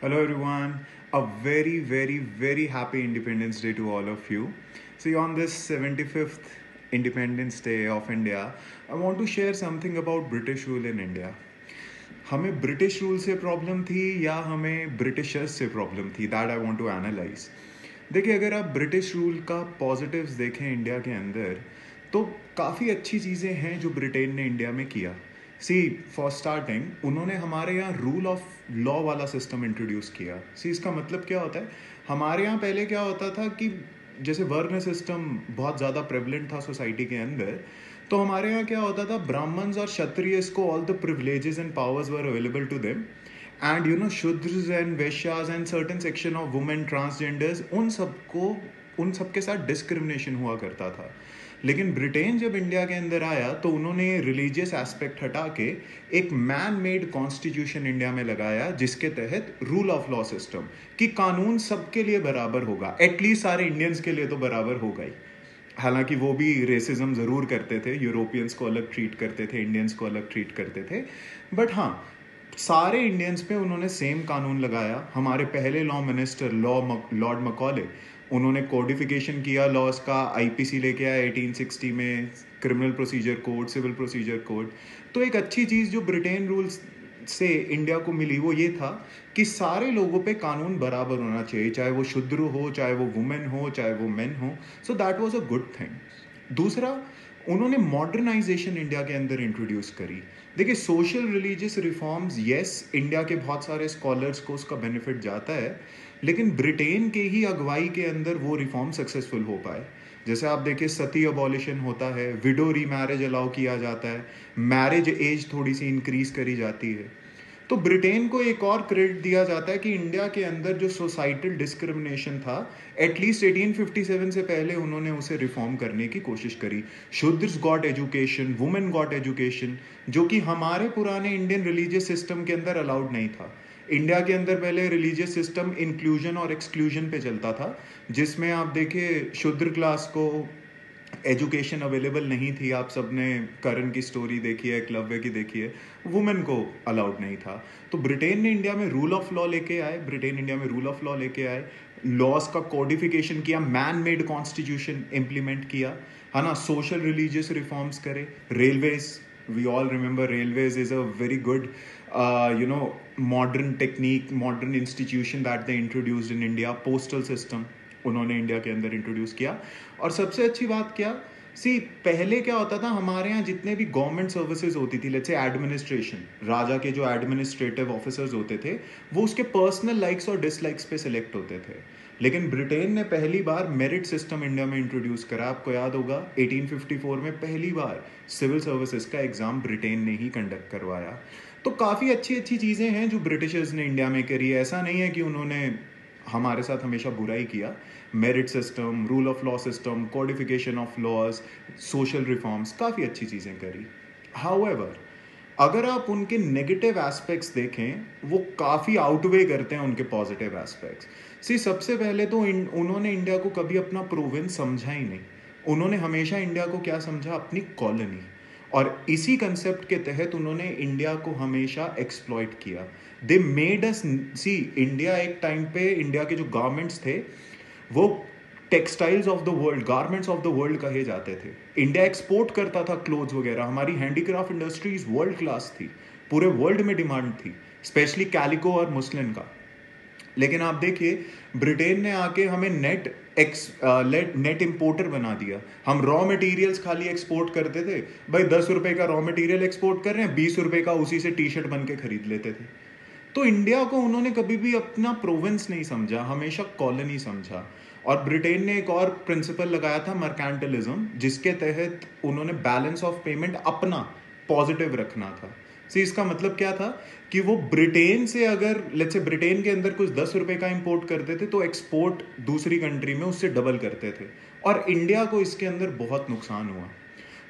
Hello, everyone. A very, very, very happy Independence Day to all of you. See, on this 75th Independence Day of India, I want to share something about British rule in India. हमें British rule से problem थी या हमें Britishers से problem थी, that I want to analyse. देखिए, अगर आप ब्रिटिश रूल का पॉजिटिव्स देखें इंडिया के अंदर, तो काफ़ी अच्छी चीज़ें हैं जो ब्रिटेन ने इंडिया में किया. सी, फॉर स्टार्टिंग उन्होंने हमारे यहाँ रूल ऑफ लॉ वाला सिस्टम इंट्रोड्यूस किया. सी, इसका मतलब क्या होता है? हमारे यहाँ पहले क्या होता था कि जैसे वर्ण सिस्टम बहुत ज़्यादा प्रेवलेंट था सोसाइटी के अंदर, तो हमारे यहाँ क्या होता था, ब्राह्मण्स और क्षत्रियस को all the privileges and powers were available to them, and Shudras and Vaishyas and certain section of women transgenders, उन सबके साथ डिस्क्रिमिनेशन हुआ करता था. लेकिन ब्रिटेन जब इंडिया के अंदर आया तो उन्होंने रिलीजियस एस्पेक्ट हटा के एक मैन मेड कॉन्स्टिट्यूशन इंडिया में लगाया, जिसके तहत रूल ऑफ लॉ सिस्टम कि कानून सबके लिए बराबर होगा. एटलीस्ट सारे इंडियंस के लिए तो बराबर होगा ही. हालांकि वो भी रेसिज्म ज़रूर करते थे, यूरोपियंस को अलग ट्रीट करते थे, इंडियंस को अलग ट्रीट करते थे, बट हाँ, सारे इंडियंस पे उन्होंने सेम कानून लगाया. हमारे पहले लॉ मिनिस्टर लॉर्ड मकॉले, उन्होंने कोडिफिकेशन किया लॉज का. आईपीसी लेके आया 1860 में, criminal procedure code, civil procedure code. तो एक अच्छी चीज़ जो ब्रिटेन रूल्स से इंडिया को मिली वो ये था कि सारे लोगों पे कानून बराबर होना चाहिए, चाहे वो शूद्र हो, चाहे वो वुमेन हो, चाहे वो मेन हो. So that was a good thing. दूसरा, उन्होंने मॉडर्नाइजेशन इंडिया के अंदर इंट्रोड्यूस करी. देखिए, social religious reforms, yes, India के बहुत सारे स्कॉलर्स को उसका बेनिफिट जाता है, लेकिन ब्रिटेन के ही अगुवाई के अंदर वो रिफॉर्म सक्सेसफुल हो पाए. जैसे आप देखिए, सती अबॉलिशन होता है, विडो रीमैरिज अलाउ किया जाता है, मैरिज एज थोड़ी सी इंक्रीज करी जाती है. तो ब्रिटेन को एक और क्रेडिट दिया जाता है कि इंडिया के अंदर जो सोसाइटल डिस्क्रिमिनेशन था, एटलीस्ट 1857 से पहले उन्होंने उसे रिफॉर्म करने की कोशिश करी. Shudras got education, women got education, जो कि हमारे पुराने इंडियन रिलीजियस सिस्टम के अंदर अलाउड नहीं था. इंडिया के अंदर पहले रिलीजियस सिस्टम इंक्लूजन और एक्सक्लूजन पे चलता था, जिसमें आप देखिए शूद्र क्लास को एजुकेशन अवेलेबल नहीं थी. आप सबने करण की स्टोरी देखी है, एकलव्य की देखी है. वुमेन को अलाउड नहीं था. तो ब्रिटेन ने इंडिया में रूल ऑफ लॉ लेके आए, ब्रिटेन इंडिया में रूल ऑफ लॉ लेके आए, लॉज का कोडिफिकेशन किया, मैन मेड कॉन्स्टिट्यूशन इंप्लीमेंट किया, है ना, सोशल रिलीजियस रिफॉर्म्स करे. Railways, we all remember railways is a very good modern technique, modern institution that they introduced in India. postal system उन्होंने India के अंदर इंट्रोड्यूस किया. और सबसे अच्छी बात क्या, सी, पहले क्या होता था, हमारे यहाँ जितने भी गवर्नमेंट सर्विसेज होती थी, लेट्स से एडमिनिस्ट्रेशन, राजा के जो एडमिनिस्ट्रेटिव ऑफिसर्स होते थे, वो उसके पर्सनल लाइक्स और डिसलाइक्स पे सिलेक्ट होते थे. लेकिन ब्रिटेन ने पहली बार मेरिट सिस्टम इंडिया में इंट्रोड्यूस करा. आपको याद होगा 1854 में पहली बार सिविल सर्विसेज का एग्जाम ब्रिटेन ने ही कंडक्ट करवाया. तो काफ़ी अच्छी अच्छी चीज़ें हैं जो ब्रिटिशर्स ने इंडिया में करी है. ऐसा नहीं है कि उन्होंने हमारे साथ हमेशा बुरा ही किया. Merit system, rule of law system, codification of laws, social reforms, काफ़ी अच्छी चीज़ें करी. हाउएवर, अगर आप उनके नेगेटिव एस्पेक्ट्स देखें, वो काफ़ी आउटवे करते हैं उनके पॉजिटिव एस्पेक्ट्स. सी, सबसे पहले तो उन्होंने इंडिया को कभी अपना प्रोविंस समझा ही नहीं. उन्होंने हमेशा इंडिया को क्या समझा, अपनी कॉलोनी. और इसी कंसेप्ट के तहत उन्होंने इंडिया को हमेशा एक्सप्लॉइट किया. They made us see, India एक टाइम पे, इंडिया के जो गारमेंट्स थे वो textiles of the world, garments of the world कहे जाते थे. इंडिया एक्सपोर्ट करता था क्लोथ्स वगैरह. हमारी हैंडीक्राफ्ट इंडस्ट्रीज वर्ल्ड क्लास थी, पूरे वर्ल्ड में डिमांड थी, स्पेशली कैलिको और मुस्लिन का. लेकिन आप देखिए, ब्रिटेन ने आके हमें नेट इंपोर्टर बना दिया. हम रॉ मटेरियल्स खाली एक्सपोर्ट करते थे. भाई 10 रुपए का रॉ मटेरियल एक्सपोर्ट कर रहे हैं, 20 रुपए का उसी से टी शर्ट बन के खरीद लेते थे. तो इंडिया को उन्होंने कभी भी अपना प्रोविंस नहीं समझा, हमेशा कॉलोनी समझा. और ब्रिटेन ने एक और प्रिंसिपल लगाया था, मर्केंटलिज्म, जिसके तहत उन्होंने बैलेंस ऑफ पेमेंट अपना पॉजिटिव रखना था. सी, इसका मतलब क्या था कि वो ब्रिटेन से, अगर लेट्स से ब्रिटेन के अंदर कुछ 10 रुपए का इंपोर्ट करते थे, तो एक्सपोर्ट दूसरी कंट्री में उससे डबल करते थे. और इंडिया को इसके अंदर बहुत नुकसान हुआ.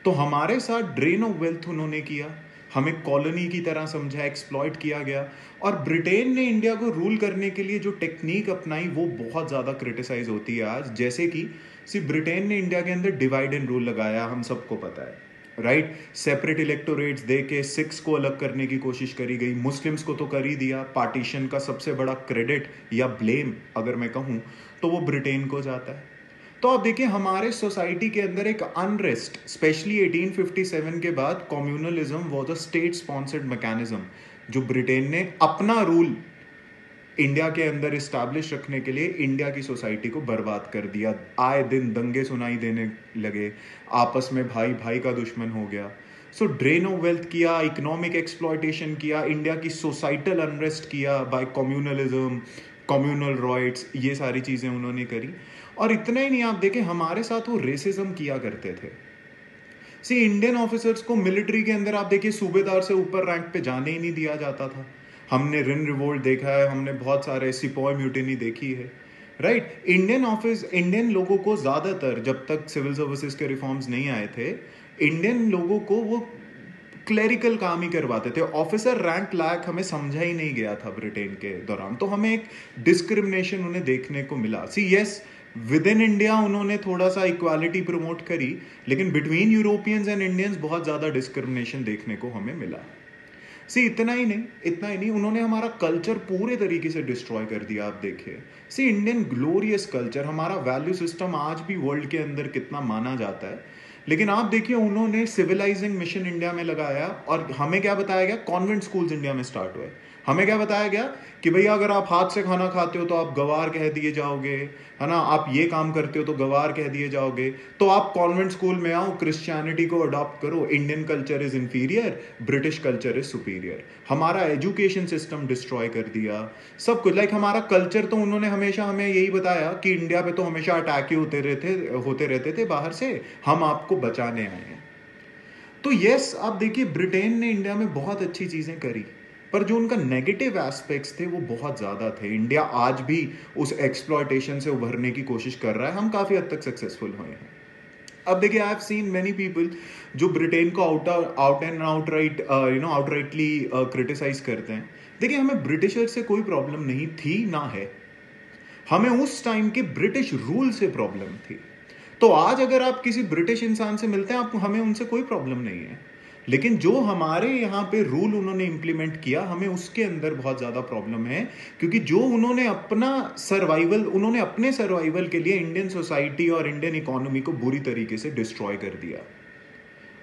तो हमारे साथ ड्रेन ऑफ वेल्थ उन्होंने किया, हमें कॉलोनी की तरह समझा, एक्सप्लॉइट किया गया. और ब्रिटेन ने इंडिया को रूल करने के लिए जो टेक्निक अपनाई वो बहुत ज़्यादा क्रिटिसाइज होती है आज. जैसे कि सी, ब्रिटेन ने इंडिया के अंदर डिवाइड एंड रूल लगाया, हम सबको पता है. राइट। सेपरेट इलेक्टोरेट्स दे के सिख्स को अलग करने की कोशिश करी गई, मुस्लिम्स को तो कर ही दिया। पार्टीशन का सबसे बड़ा क्रेडिट या ब्लेम अगर मैं कहूं तो वो ब्रिटेन को जाता है। तो आप देखिए हमारे सोसाइटी के अंदर एक अनरेस्ट, स्पेशली 1857 के बाद communalism was a state sponsored mechanism, जो ब्रिटेन ने अपना रूल इंडिया के अंदर इस्टेब्लिश रखने के लिए इंडिया की सोसाइटी को बर्बाद कर दिया। आए दिन दंगे सुनाई देने लगे, आपस में भाई भाई का दुश्मन हो गया। सो ड्रेन ऑफ वेल्थ किया, इकोनॉमिक एक्सप्लॉयटेशन किया, इंडिया की सोसाइटल अनरेस्ट किया बाय कम्युनलिज्म, कम्युनल राइट्स, ये सारी चीजें उन्होंने करी। और इतना ही नहीं, आप देखें हमारे साथ वो रेसिज्म किया करते थे। सी इंडियन ऑफिसर्स को मिलिट्री के अंदर आप देखिए सूबेदार से ऊपर रैंक पे जाने ही नहीं दिया जाता था। हमने रिन रिवोल्ट देखा है, हमने बहुत सारे सिपॉय म्यूटिनी देखी है, राइट। इंडियन लोगों को ज्यादातर, जब तक सिविल सर्विसेज के रिफॉर्म्स नहीं आए थे, इंडियन लोगों को वो क्लेरिकल काम ही करवाते थे। ऑफिसर रैंक लायक हमें समझा ही नहीं गया था ब्रिटेन के दौरान। तो हमें एक डिस्क्रिमिनेशन उन्हें देखने को मिला। सी यस, विद इन इंडिया उन्होंने थोड़ा सा इक्वालिटी प्रमोट करी, लेकिन बिटवीन यूरोपियंस एंड इंडियंस बहुत ज्यादा डिस्क्रिमिनेशन देखने को हमें मिला। सी इतना ही नहीं, उन्होंने हमारा कल्चर पूरे तरीके से डिस्ट्रॉय कर दिया। आप देखिए, सी इंडियन ग्लोरियस कल्चर, हमारा वैल्यू सिस्टम आज भी वर्ल्ड के अंदर कितना माना जाता है, लेकिन आप देखिए उन्होंने सिविलाइजिंग मिशन इंडिया में लगाया और हमें क्या बताया गया, कॉन्वेंट स्कूल्स इंडिया में स्टार्ट हुए। हमें क्या बताया गया कि भैया अगर आप हाथ से खाना खाते हो तो आप गवार कह दिए जाओगे, है ना, आप ये काम करते हो तो गवार कह दिए जाओगे, तो आप कॉन्वेंट स्कूल में आओ, क्रिश्चियनिटी को अडॉप्ट करो, Indian culture is inferior, British culture is superior. हमारा एजुकेशन सिस्टम डिस्ट्रॉय कर दिया, सब कुछ। लाइक हमारा कल्चर तो उन्होंने हमेशा हमें यही बताया कि इंडिया पे तो हमेशा अटैक ही होते रहते थे बाहर से, हम आपको बचाने आए हैं। तो यस, आप देखिए ब्रिटेन ने इंडिया में बहुत अच्छी चीजें करी, पर जो उनका नेगेटिव एस्पेक्ट्स थे वो बहुत ज्यादा थे। इंडिया आज भी उस एक्सप्लॉयटेशन से उभरने की कोशिश कर रहा है, हम काफी हद तक सक्सेसफुल हुए हैं। अब देखिए, I have seen many people जो ब्रिटेन को आउटराइटली क्रिटिसाइज करते हैं। देखिए, हमें ब्रिटिशर से कोई प्रॉब्लम नहीं थी ना है, हमें उस टाइम के ब्रिटिश रूल से प्रॉब्लम थी। तो आज अगर आप किसी ब्रिटिश इंसान से मिलते हैं, आपको, हमें उनसे कोई प्रॉब्लम नहीं है, लेकिन जो हमारे यहाँ पे रूल उन्होंने इंप्लीमेंट किया, हमें उसके अंदर बहुत ज्यादा प्रॉब्लम है। क्योंकि जो उन्होंने अपने सर्वाइवल के लिए इंडियन सोसाइटी और इंडियन इकोनॉमी को बुरी तरीके से डिस्ट्रॉय कर दिया।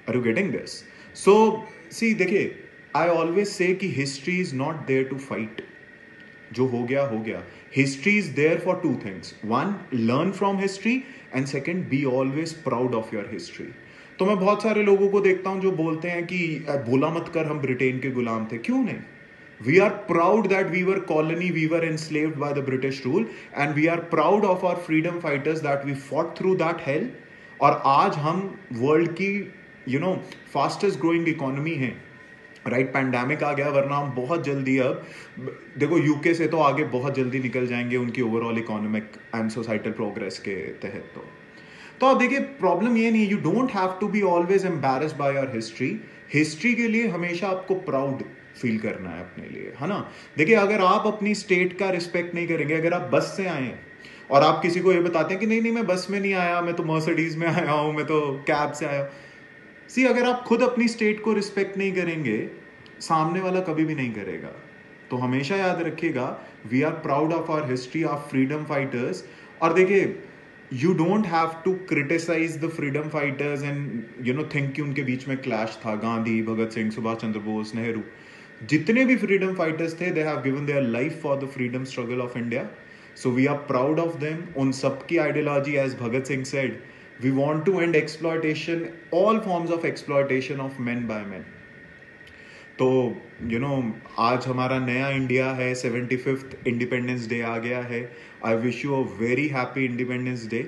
Are you getting this? So see देखिए, आई ऑलवेज से कि history is not there to fight. जो हो गया हो गया। History is there for two things, one, learn from history, and second, be always proud of your history. तो मैं बहुत सारे लोगों को देखता हूं जो बोलते हैं कि बोला मत कर, हम ब्रिटेन के गुलाम थे। क्यों नहीं? We are proud that we were colony, we were enslaved by the British rule, and we are proud of our freedom fighters that we fought through that hell. और आज हम वर्ल्ड की फास्टेस्ट ग्रोइंग इकोनॉमी है, right. Pandemic आ गया, वरना हम बहुत जल्दी, अब देखो यूके से तो आगे बहुत जल्दी निकल जाएंगे उनकी overall economic and societal progress के तहत। तो आप देखिए, प्रॉब्लम ये नहीं है, you don't have to be always embarrassed by your history. History के लिए हमेशा आपको प्राउड फील करना है अपने लिए, है ना। देखिए, अगर आप अपनी स्टेट का रिस्पेक्ट नहीं करेंगे, अगर आप बस से आए हैं और आप किसी को ये बताते हैं कि नहीं नहीं मैं बस में नहीं आया, मैं तो मर्सिडीज में आया हूं, मैं तो कैब से आया हूं। सी, अगर आप खुद अपनी स्टेट को रिस्पेक्ट नहीं करेंगे, सामने वाला कभी भी नहीं करेगा। तो हमेशा याद रखिएगा, we are proud of our history, of freedom fighters. और देखिए, you don't have to criticise the freedom fighters and think कि उनके बीच में क्लैश था। गांधी, भगत सिंह, सुभाष चंद्र बोस, नेहरू, जितने भी फ्रीडम फाइटर्स थे, they have given their life for the freedom struggle of India. So we are proud of them. उन सबकी ideology, as Bhagat Singh said, we want to end exploitation, all forms of exploitation of men by men. तो आज हमारा नया India है, 75th independence day आ गया है। I wish you a very happy independence day.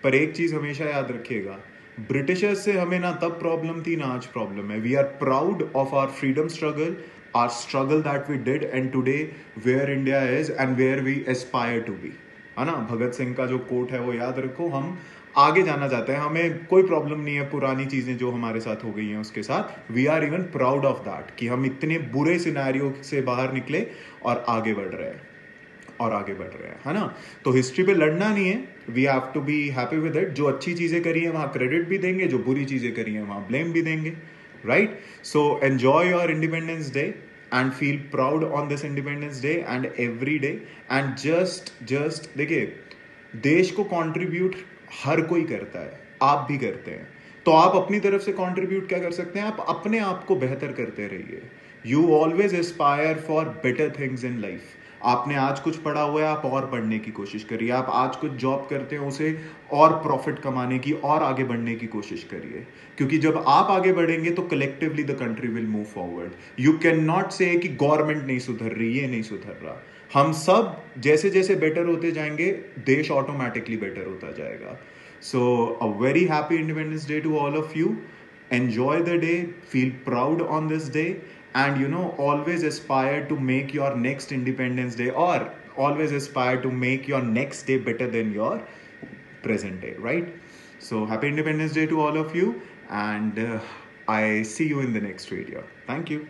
पर एक चीज हमेशा याद रखिएगा, ब्रिटिशर्स से हमें ना तब प्रॉब्लम थी ना आज प्रॉब्लम है। We are proud of our freedom struggle, our struggle that we did, and today where India is and where we aspire to be, है ना। भगत सिंह का जो कोट है वो याद रखो, हम आगे जाना चाहते हैं, हमें कोई प्रॉब्लम नहीं है पुरानी चीजें जो हमारे साथ हो गई हैं उसके साथ। We are even proud of that कि हम इतने बुरे सिनेरियो से बाहर निकले और आगे बढ़ रहे हैं। और आगे बढ़ रहे हैं, है ना? तो हिस्ट्री पे लड़ना नहीं है, we have to be happy with it. जो अच्छी चीजें करी है वहां क्रेडिट भी देंगे, जो बुरी चीजें करी है वहां ब्लेम भी देंगे, right? So enjoy your independence day and feel proud on this independence day and every day. And just देखिए, देश को कंट्रीब्यूट हर कोई करता है, आप भी करते हैं। तो आप अपनी तरफ से कंट्रीब्यूट क्या कर सकते हैं? आप अपने आप को बेहतर करते रहिए। You always Aspire for better things in life. आपने आज कुछ पढ़ा हुआ है, आप और पढ़ने की कोशिश करिए। आप आज कुछ जॉब करते हैं, उसे और प्रॉफिट कमाने की और आगे बढ़ने की कोशिश करिए, क्योंकि जब आप आगे बढ़ेंगे तो collectively the country will move forward. You can not से कि गवर्नमेंट नहीं सुधर रही, ये नहीं सुधर रहा। हम सब जैसे जैसे बेटर होते जाएंगे, देश ऑटोमेटिकली बेटर होता जाएगा। So a very happy independence day to all of you. Enjoy the day, feel proud on this day, and always aspire to make your next Independence Day, or always aspire to make your next day better than your present day, right? So happy Independence Day to all of you, and I see you in the next video. Thank you.